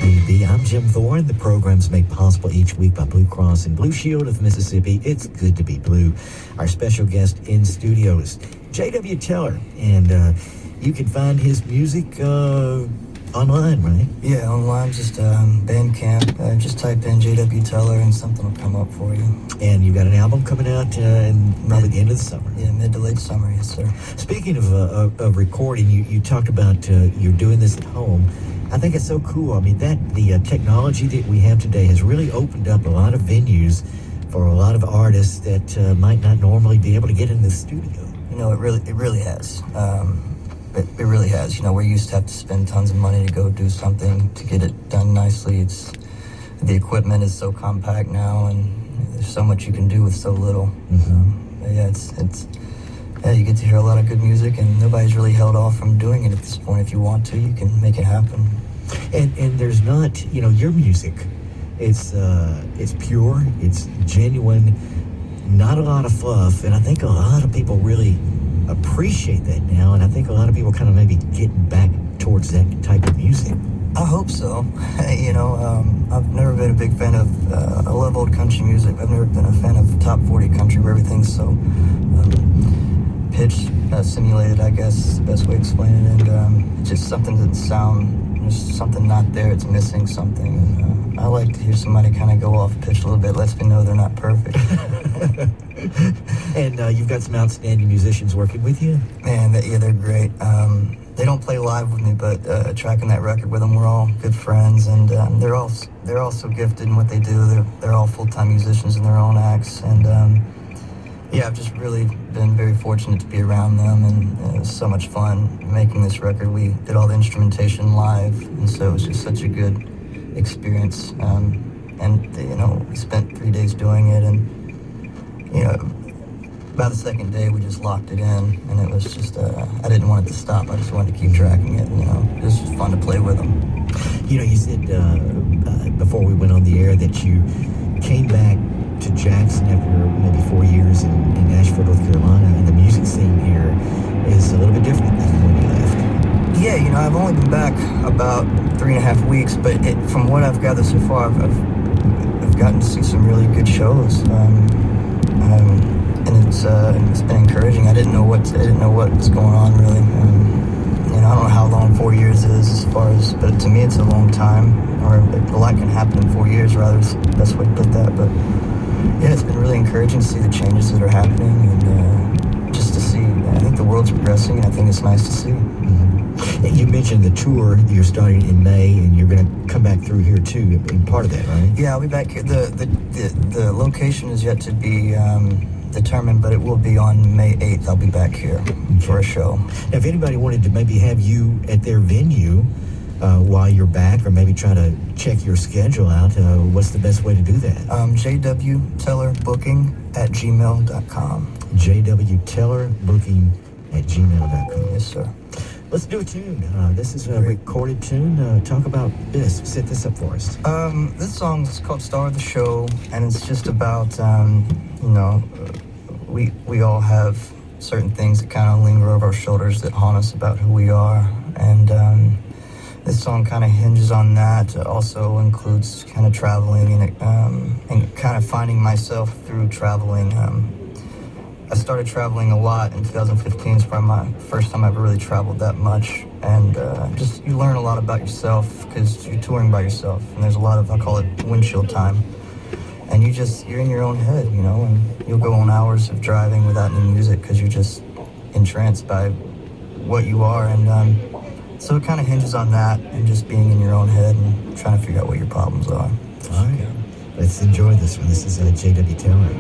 WABB. I'm Jim Thorne. The program's made possible each week by Blue Cross and Blue Shield of Mississippi. It's good to be blue. Our special guest in studio is J.W. Teller, and you can find his music online, right? Yeah, online, just Bandcamp. Just type in J.W. Teller and something will come up for you. And you've got an album coming out in probably the end of the summer. Yeah, mid to late summer, yes, sir. Speaking of recording, you talked about you're doing this at home. I think it's so cool. I mean, the technology that we have today has really opened up a lot of venues for a lot of artists that might not normally be able to get in the studio. You know, it really has. It really has. You know, we used to have to spend tons of money to go do something to get it done nicely. The equipment is so compact now, and there's so much you can do with so little. Mm-hmm. Yeah, you get to hear a lot of good music, and nobody's really held off from doing it at this point. If you want to, you can make it happen. And there's not, you know, your music. It's pure. It's genuine. Not a lot of fluff, and I think a lot of people really appreciate that now, and I think a lot of people kind of maybe getting back towards that type of music. I hope so. You know, I've never been a big fan of, I love old country music. I've never been a fan of top 40 country where everything's so pitch simulated, I guess is the best way to explain it. And it's just something doesn't sound, there's something not there, it's missing something. And I like to hear somebody kind of go off pitch a little bit, lets me know they're not perfect. And you've got some outstanding musicians working with you? Man, they're great. They don't play live with me, but tracking that record with them, we're all good friends, and they're all so gifted in what they do. They're all full-time musicians in their own acts, and yeah, I've just really been very fortunate to be around them, and it was so much fun making this record. We did all the instrumentation live, and so it was just such a good experience. And you know, we spent 3 days doing it, and you know, by the second day, we just locked it in, and it was just, I didn't want it to stop. I just wanted to keep tracking it, you know. It was just fun to play with them. You know, you said before we went on the air that you came back to Jackson after maybe 4 years in Nashville, North Carolina, and the music scene here is a little bit different than when you left. Yeah, you know, I've only been back about 3.5 weeks, but from what I've gathered so far, I've gotten to see some really good shows. And it's been encouraging. I didn't know what was going on really. You know, I don't know how long 4 years is but to me it's a long time. Or a lot can happen in 4 years, rather is the best way to put that. But yeah, it's been really encouraging to see the changes that are happening, and just to see. I think the world's progressing, and I think it's nice to see. Mm-hmm. And you mentioned the tour you're starting in May, and you're going to come back through here too. In part of that, right? Yeah, I'll be back here. The location is yet to be determined, but it will be on May 8th. I'll be back here for a show. Now, if anybody wanted to maybe have you at their venue while you're back, or maybe try to check your schedule out, what's the best way to do that? jwtellerbooking@gmail.com. jwtellerbooking@gmail.com. Yes, sir. Let's do a tune. This is a recorded tune. Talk about this. Set this up for us. This song is called Star of the Show, and it's just about, you know, we all have certain things that kind of linger over our shoulders that haunt us about who we are, and this song kind of hinges on that. It also includes kind of traveling and kind of finding myself through traveling. I started traveling a lot in 2015. It's probably my first time I ever really traveled that much. And just you learn a lot about yourself because you're touring by yourself. And there's a lot of, I call it windshield time. And you're in your own head, you know, and you'll go on hours of driving without any music because you're just entranced by what you are. And so it kind of hinges on that and just being in your own head and trying to figure out what your problems are. All right. Let's enjoy this one. This is J.W. Teller.